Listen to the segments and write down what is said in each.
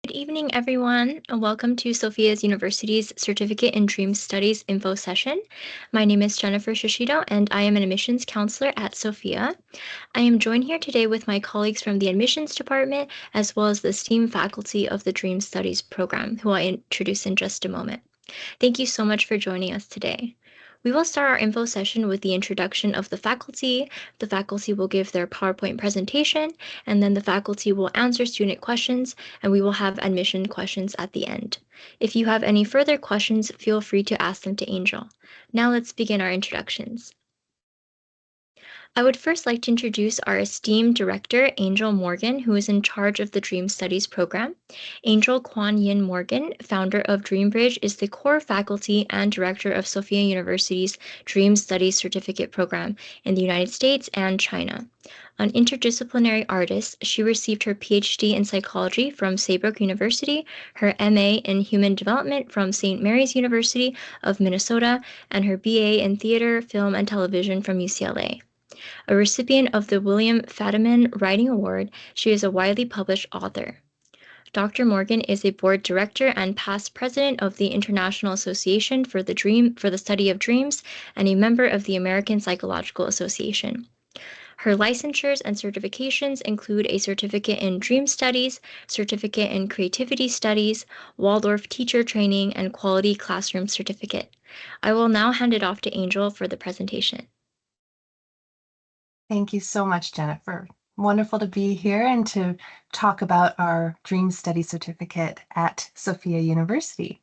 Good evening, everyone, and welcome to Sofia's University's Certificate in Dream Studies info session. My name is Jennifer Shishido, and I am an admissions counselor at Sofia. I am joined here today with my colleagues from the admissions department, as well as the esteemed faculty of the Dream Studies program, who I'll introduce in just a moment. Thank you so much for joining us today. We will start our info session with the introduction of the faculty. The faculty will give their PowerPoint presentation, and then the faculty will answer student questions, and we will have admission questions at the end. If you have any further questions, feel free to ask them to Angel. Now let's begin our introductions. I would first like to introduce our esteemed director, Angel Morgan, who is in charge of the Dream Studies program. Angel Kwan Yin Morgan, founder of DreamBridge, is the core faculty and director of Sophia University's Dream Studies certificate program in the United States and China. An interdisciplinary artist, she received her PhD in psychology from Saybrook University, her MA in human development from St. Mary's University of Minnesota, and her BA in theater, film, and television from UCLA. A recipient of the William Fadiman Writing Award, she is a widely published author. Dr. Morgan is a board director and past president of the International Association for the Study of Dreams and a member of the American Psychological Association. Her licensures and certifications include a certificate in dream studies, certificate in creativity studies, Waldorf teacher training, and quality classroom certificate. I will now hand it off to Angel for the presentation. Thank you so much, Jennifer. Wonderful to be here and to talk about our Dream Study Certificate at Sophia University.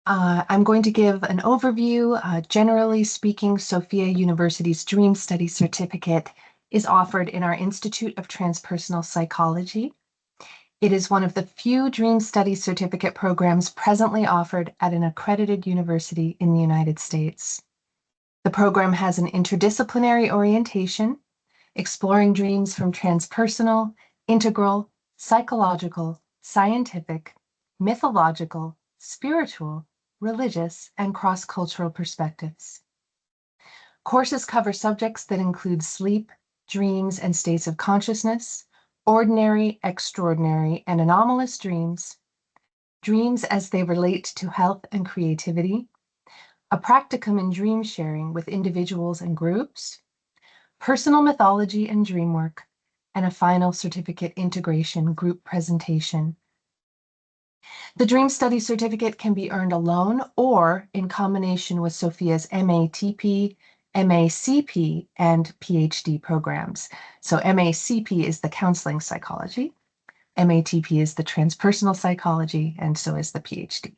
I'm going to give an overview. Generally speaking, Sophia University's Dream Study Certificate is offered in our Institute of Transpersonal Psychology. It is one of the few Dream Study Certificate programs presently offered at an accredited university in the United States. The program has an interdisciplinary orientation, exploring dreams from transpersonal, integral, psychological, scientific, mythological, spiritual, religious, and cross-cultural perspectives. Courses cover subjects that include sleep, dreams, and states of consciousness, ordinary, extraordinary, and anomalous dreams, dreams as they relate to health and creativity, a practicum in dream sharing with individuals and groups, personal mythology and dream work, and a final certificate integration group presentation. The Dream Study Certificate can be earned alone or in combination with Sophia's MATP, MACP, and PhD programs. So MACP is the counseling psychology, MATP is the transpersonal psychology, and so is the PhD.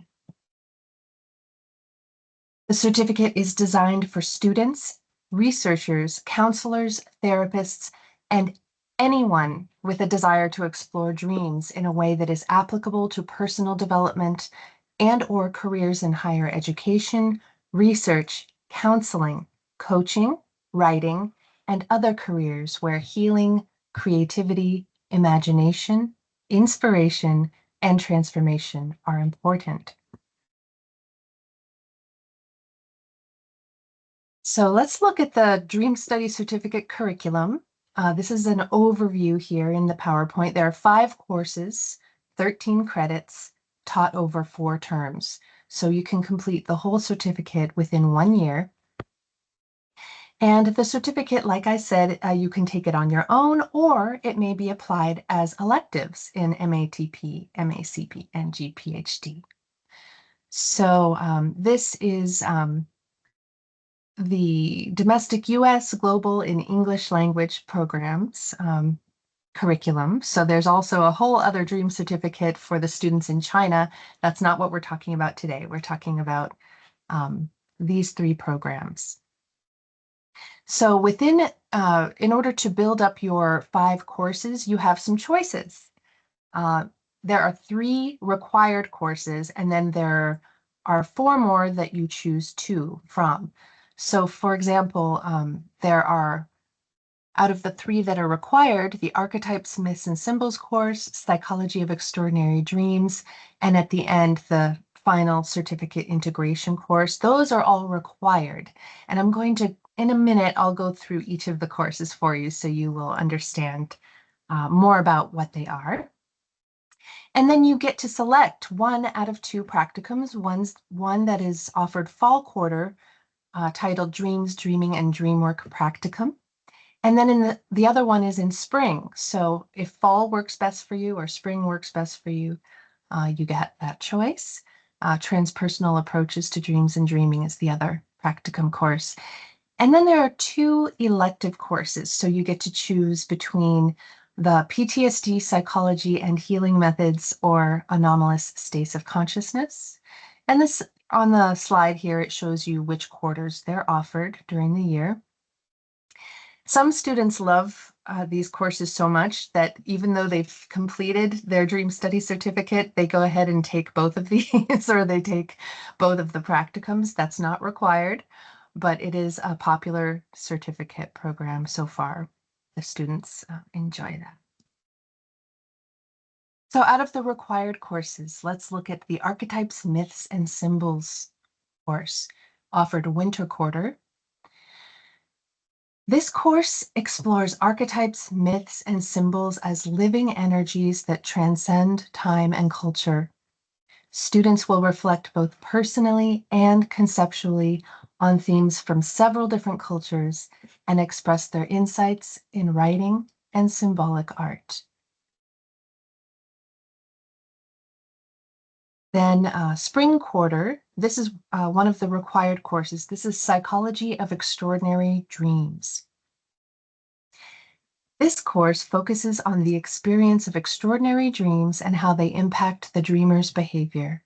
The certificate is designed for students, researchers, counselors, therapists, and anyone with a desire to explore dreams in a way that is applicable to personal development and/or careers in higher education, research, counseling, coaching, writing, and other careers where healing, creativity, imagination, inspiration, and transformation are important. So let's look at the Dream Study Certificate curriculum. This is an overview here in the PowerPoint. There are 5 courses, 13 credits, taught over 4 terms. So you can complete the whole certificate within 1 year. And the certificate, like I said, you can take it on your own, or it may be applied as electives in MATP, MACP, and GPhD. So this is the domestic US, global, in English language programs curriculum. So there's also a whole other Dream Certificate for the students in China. That's not what we're talking about today. We're talking about these 3 programs. So within, in order to build up your 5 courses, you have some choices. There are 3 required courses, and then there are 4 more that you choose 2 from. So for example, there are, out of the 3 that are required, the Archetypes, Myths, and Symbols course, Psychology of Extraordinary Dreams, and at the end, the final certificate integration course. Those are all required. And I'm going to, in a minute, I'll go through each of the courses for you so you will understand more about what they are. And then you get to select one out of two practicums, one that is offered fall quarter, titled Dreams, Dreaming, and Dreamwork Practicum. And then the other one is in spring. So if fall works best for you or spring works best for you, you get that choice. Transpersonal Approaches to Dreams and Dreaming is the other practicum course. And then there are two elective courses. So you get to choose between the PTSD Psychology and Healing Methods or Anomalous States of Consciousness. And this on the slide here, it shows you which quarters they're offered during the year. Some students love these courses so much that even though they've completed their Dream Study certificate, they go ahead and take both of these or they take both of the practicums. That's not required, but it is a popular certificate program so far. The students enjoy that. So out of the required courses, let's look at the Archetypes, Myths, and Symbols course offered winter quarter. This course explores archetypes, myths, and symbols as living energies that transcend time and culture. Students will reflect both personally and conceptually on themes from several different cultures and express their insights in writing and symbolic art. Then spring quarter, this is one of the required courses. This is Psychology of Extraordinary Dreams. This course focuses on the experience of extraordinary dreams and how they impact the dreamer's behavior.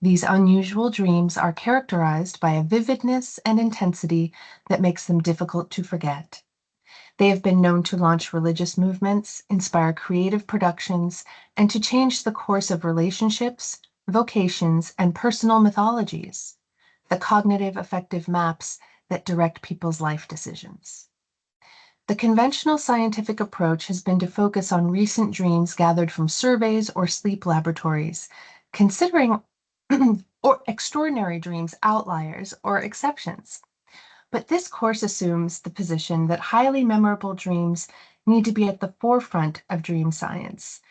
These unusual dreams are characterized by a vividness and intensity that makes them difficult to forget. They have been known to launch religious movements, inspire creative productions, and to change the course of relationships, vocations, and personal mythologies, the cognitive affective maps that direct people's life decisions. The conventional scientific approach has been to focus on recent dreams gathered from surveys or sleep laboratories, considering or extraordinary dreams outliers or exceptions. But this course assumes the position that highly memorable dreams need to be at the forefront of dream science,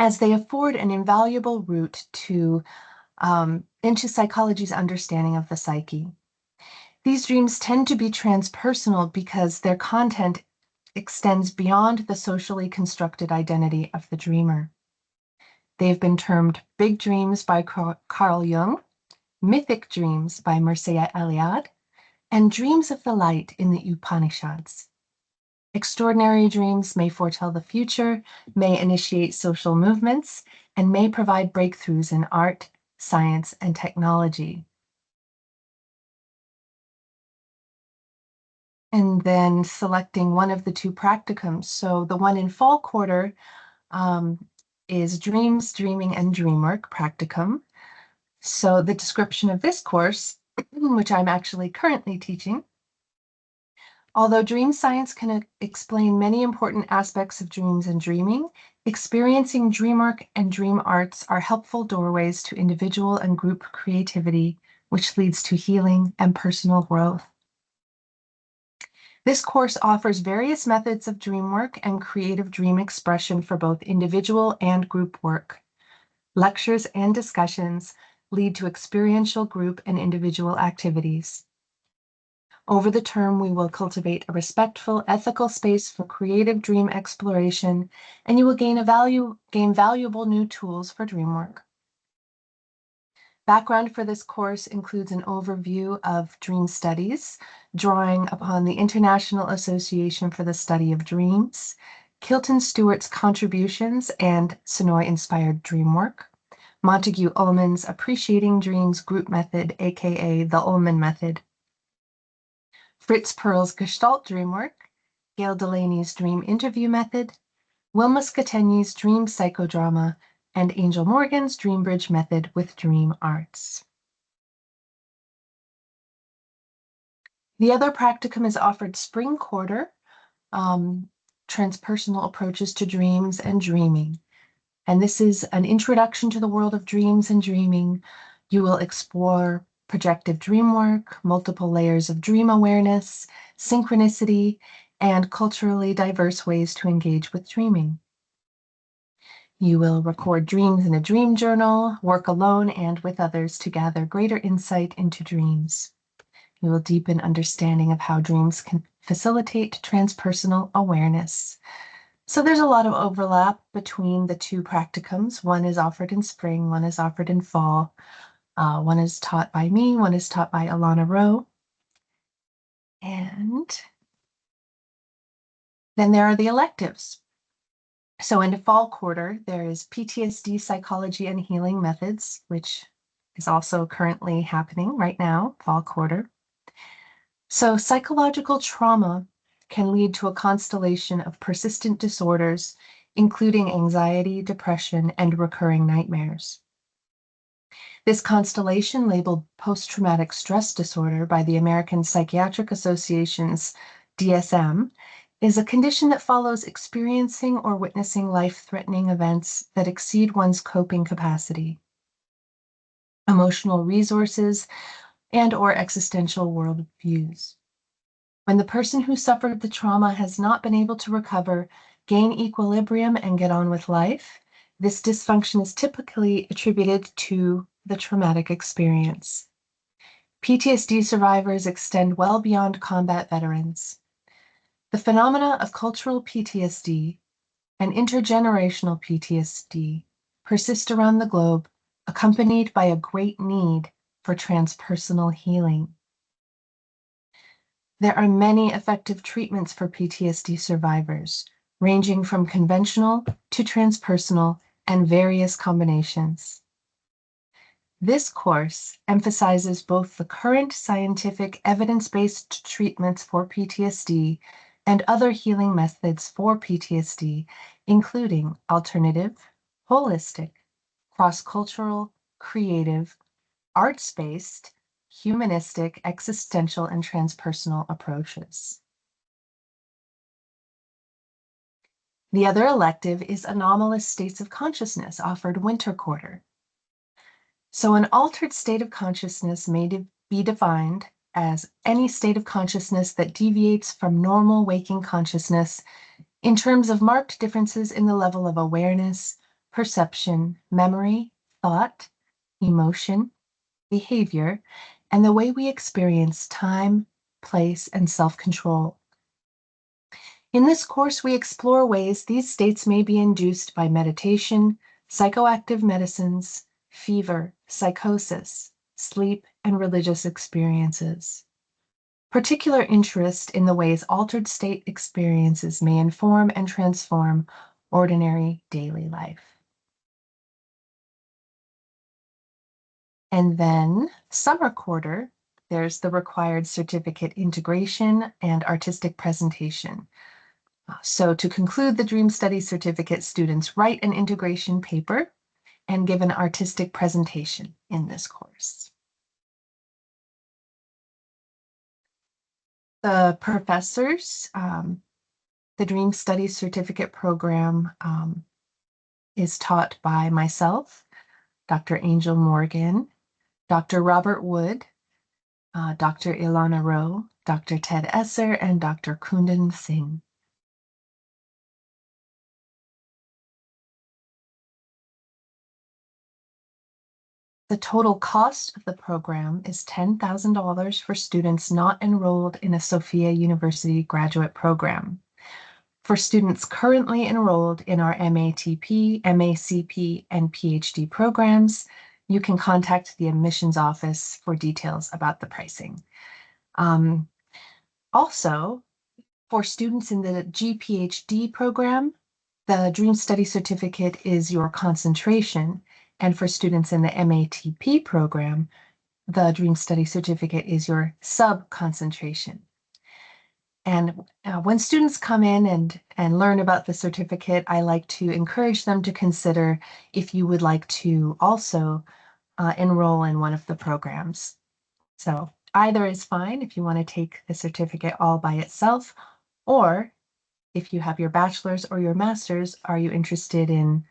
as they afford an invaluable route into psychology's understanding of the psyche. These dreams tend to be transpersonal because their content extends beyond the socially constructed identity of the dreamer. They've been termed big dreams by Carl Jung, mythic dreams by Mircea Eliade, and dreams of the light in the Upanishads. Extraordinary dreams may foretell the future, may initiate social movements, and may provide breakthroughs in art, science, and technology. And then selecting one of the two practicums. So the one in fall quarter is Dreams, Dreaming, and Dreamwork practicum. So the description of this course, which I'm actually currently teaching, although dream science can explain many important aspects of dreams and dreaming, experiencing dreamwork and dream arts are helpful doorways to individual and group creativity, which leads to healing and personal growth. This course offers various methods of dream work and creative dream expression for both individual and group work. Lectures and discussions lead to experiential group and individual activities. Over the term, we will cultivate a respectful, ethical space for creative dream exploration, and you will gain valuable new tools for dream work. Background for this course includes an overview of dream studies, drawing upon the International Association for the Study of Dreams, Kilton Stewart's contributions and Sonoy-inspired dream work, Montague Ullman's Appreciating Dreams group method, aka the Ullman method, Fritz Perl's Gestalt dream work, Gail Delaney's dream interview method, Wilma Scategni's dream psychodrama, and Angel Morgan's Dreambridge method with dream arts. The other practicum is offered spring quarter, transpersonal approaches to dreams and dreaming. And this is an introduction to the world of dreams and dreaming. You will explore projective dream work, multiple layers of dream awareness, synchronicity, and culturally diverse ways to engage with dreaming. You will record dreams in a dream journal, work alone and with others to gather greater insight into dreams. You will deepen understanding of how dreams can facilitate transpersonal awareness. So there's a lot of overlap between the two practicums. One is offered in spring, one is offered in fall. One is taught by me, one is taught by Alana Rowe. And then there are the electives. So in the fall quarter, there is PTSD Psychology and Healing Methods, which is also currently happening right now, fall quarter. So psychological trauma can lead to a constellation of persistent disorders, including anxiety, depression, and recurring nightmares. This constellation, labeled post-traumatic stress disorder by the American Psychiatric Association's DSM, is a condition that follows experiencing or witnessing life-threatening events that exceed one's coping capacity, emotional resources, and/or existential worldviews. When the person who suffered the trauma has not been able to recover, gain equilibrium, and get on with life, this dysfunction is typically attributed to the traumatic experience. PTSD survivors extend well beyond combat veterans. The phenomena of cultural PTSD and intergenerational PTSD persist around the globe, accompanied by a great need for transpersonal healing. There are many effective treatments for PTSD survivors, ranging from conventional to transpersonal and various combinations. This course emphasizes both the current scientific evidence-based treatments for PTSD and other healing methods for PTSD, including alternative, holistic, cross-cultural, creative, arts-based, humanistic, existential, and transpersonal approaches. The other elective is anomalous states of consciousness, offered winter quarter. So an altered state of consciousness may be defined as any state of consciousness that deviates from normal waking consciousness in terms of marked differences in the level of awareness, perception, memory, thought, emotion, behavior, and the way we experience time, place, and self-control. In this course, we explore ways these states may be induced by meditation, psychoactive medicines, fever, psychosis, sleep, and religious experiences. Particular interest in the ways altered state experiences may inform and transform ordinary daily life. And then summer quarter, there's the required certificate integration and artistic presentation. So to conclude the Dream Study certificate, students write an integration paper and give an artistic presentation in this course. The professors, the Dream Study certificate program is taught by myself, Dr. Angel Morgan, Dr. Robert Wood, Dr. Ilana Rowe, Dr. Ted Esser, and Dr. Kundan Singh. The total cost of the program is $10,000 for students not enrolled in a Sofia University graduate program. For students currently enrolled in our MATP, MACP, and PhD programs, you can contact the admissions office for details about the pricing. Also, for students in the GPhD program, the Dream Study Certificate is your concentration, and for students in the MATP program, the Dream Study Certificate is your sub-concentration. And when students come in and learn about the certificate, I like to encourage them to consider if you would like to also enroll in one of the programs. So either is fine if you want to take the certificate all by itself, or if you have your bachelor's or your master's, are you interested in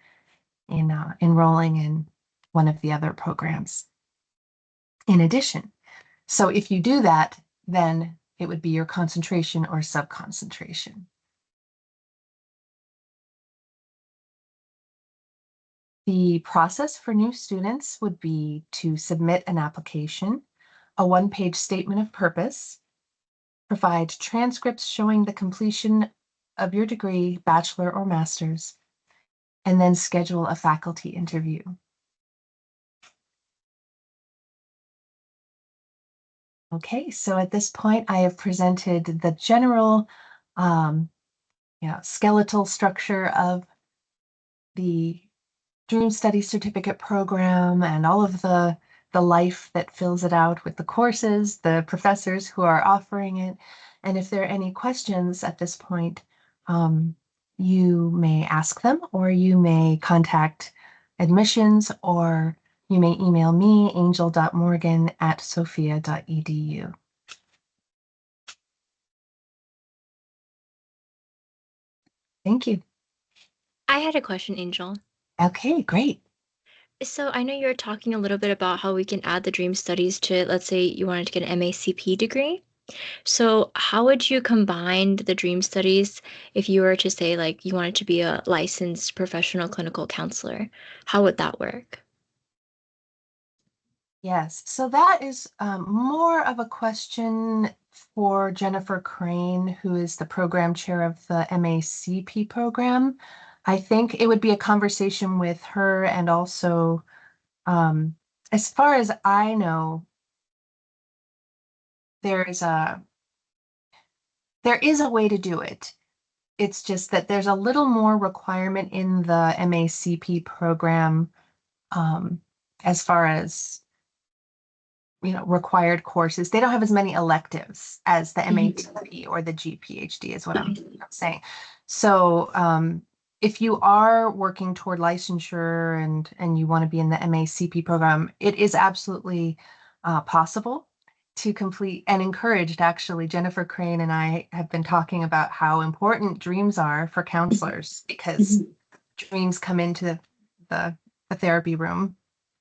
enrolling in one of the other programs in addition? So if you do that, then it would be your concentration or subconcentration. The process for new students would be to submit an application, a one-page statement of purpose, provide transcripts showing the completion of your degree, bachelor or master's, and then schedule a faculty interview. Okay, so at this point, I have presented the general skeletal structure of the Dream Study Certificate program and all of the life that fills it out with the courses, the professors who are offering it. And if there are any questions at this point, you may ask them, or you may contact admissions, or you may email me, angel.morgan@sophia.edu. Thank you. I had a question, Angel. Okay, great. So I know you were talking a little bit about how we can add the dream studies to, let's say you wanted to get an MACP degree. So how would you combine the dream studies if you were to say like you wanted to be a licensed professional clinical counselor? How would that work? Yes, so that is more of a question for Jennifer Crane, who is the program chair of the MACP program. I think it would be a conversation with her, and also, as far as I know, there's a there is a way to do it. It's just that there's a little more requirement in the MACP program, as far as required courses. They don't have as many electives as the MATP or the GPHD is what I'm saying. So if you are working toward licensure and you want to be in the MACP program, it is absolutely possible to complete, and encouraged. Actually, Jennifer Crane and I have been talking about how important dreams are for counselors, because dreams come into the therapy room.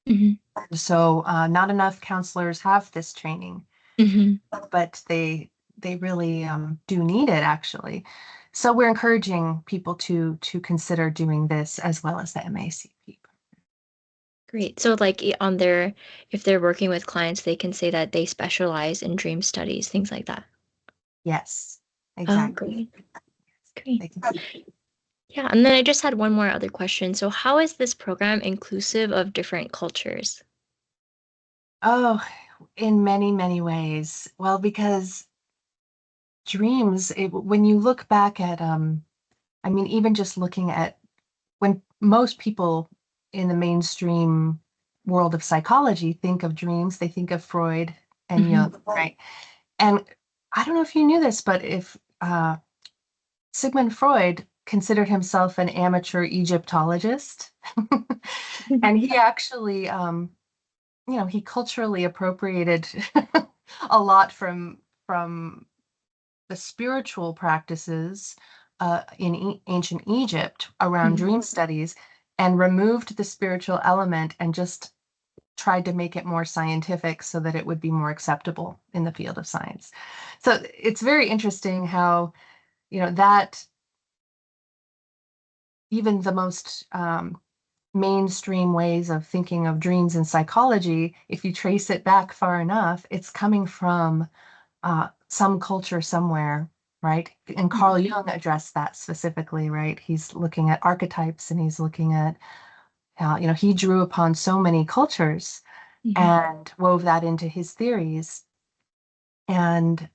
Mhm. So not enough counselors have this training, Mhm. but they really do need it, actually. So we're encouraging people to consider doing this as well as the MACP. Great. So like on their, if they're working with clients, they can say that they specialize in dream studies, things like that. Yes, Oh, exactly. great. Great. They can- Yeah, and then I just had one more other question. So how is this program inclusive of different cultures? Oh, in many, many ways. Well, because dreams, when you look back at, I mean, even just looking at when most people in the mainstream world of psychology think of dreams, they think of Freud and Mhm. Jung, right? And I don't know if you knew this, but if Sigmund Freud considered himself an amateur Egyptologist, and he actually, he culturally appropriated a lot from the spiritual practices in ancient Egypt around Mhm. dream studies, and removed the spiritual element and just tried to make it more scientific so that it would be more acceptable in the field of science. So it's very interesting how, that even the most mainstream ways of thinking of dreams in psychology, if you trace it back far enough, it's coming from some culture somewhere, right? And Carl Jung addressed that specifically, right? He's looking at archetypes, and he's looking at how, he drew upon so many cultures Mhm. and wove that into his theories. And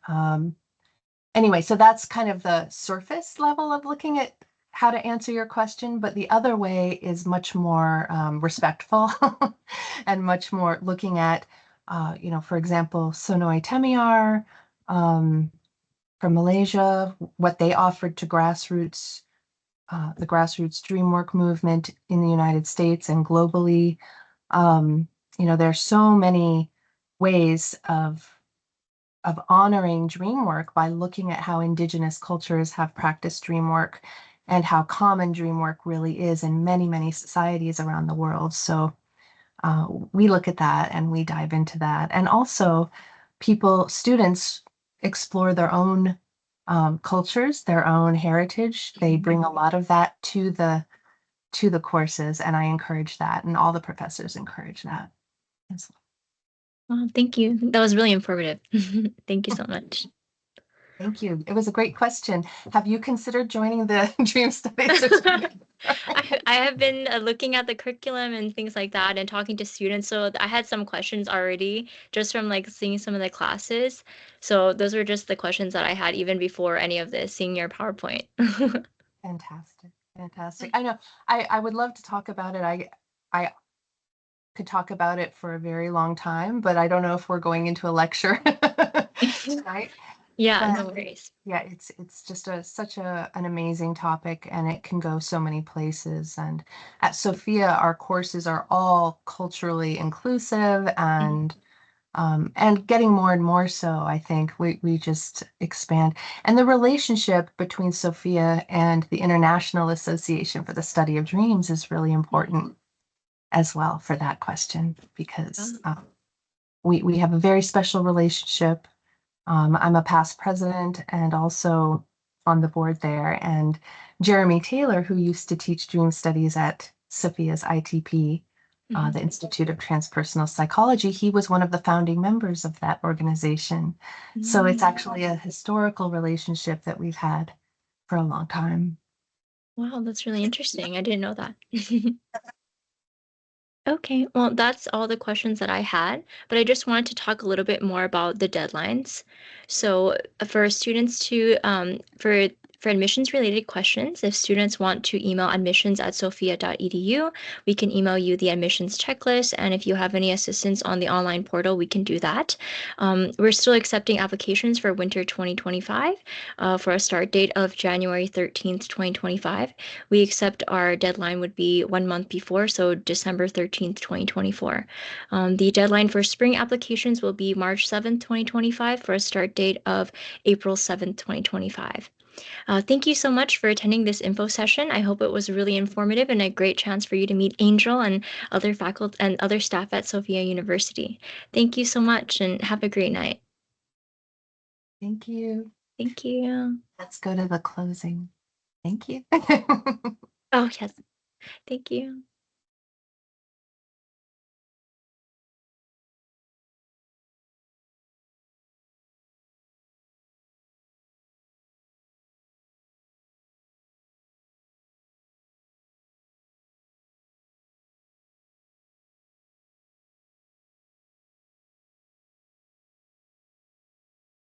anyway, so that's kind of the surface level of looking at how to answer your question. But the other way is much more respectful and much more looking at, for example, Sonoy Temiar, from Malaysia, what they offered to the grassroots DreamWork movement in the United States and globally. There's so many ways of honoring dream work by looking at how indigenous cultures have practiced dream work and how common dream work really is in many, many societies around the world. So we look at that and we dive into that. And also students explore their own cultures, their own heritage. They bring a lot of that to the courses, and I encourage that, and all the professors encourage that. Yes. Well, thank you. That was really informative. Thank you so much. Thank you. It was a great question. Have you considered joining the Dream Study Certificate? I have been looking at the curriculum and things like that and talking to students. So I had some questions already just from like seeing some of the classes. So those were just the questions that I had even before any of this, seeing your PowerPoint. Fantastic. Fantastic. I know I would love to talk about it. I could talk about it for a very long time, but I don't know if we're going into a lecture tonight. Yeah, no But worries. yeah, it's just such an amazing topic, and it can go so many places. And at Sophia, our courses are all culturally inclusive and getting more and more so. I think we just expand. And the relationship between Sophia and the International Association for the Study of Dreams is really important as well for that question, because we have a very special relationship. I'm a past president and also on the board there. And Jeremy Taylor, who used to teach dream studies at Sophia's ITP, the Institute of Transpersonal Psychology, he was one of the founding members of that organization. So it's actually a historical relationship that we've had for a long time. Wow, that's really interesting. I didn't know that. Okay, well, that's all the questions that I had, but I just wanted to talk a little bit more about the deadlines. So, for students to for admissions related questions, if students want to email admissions@sophia.edu, we can email you the admissions checklist. And if you have any assistance on the online portal, we can do that. We're still accepting applications for winter 2025 for a start date of January 13th, 2025. We accept our deadline would be 1 month before, so December 13th, 2024. The deadline for spring applications will be March 7th, 2025 for a start date of April 7th, 2025. Thank you so much for attending this info session. I hope it was really informative and a great chance for you to meet Angel and other faculty and other staff at Sophia University. Thank you so much and have a great night. Thank you. Thank you. Let's go to the closing. Thank you. Oh, yes. Thank you.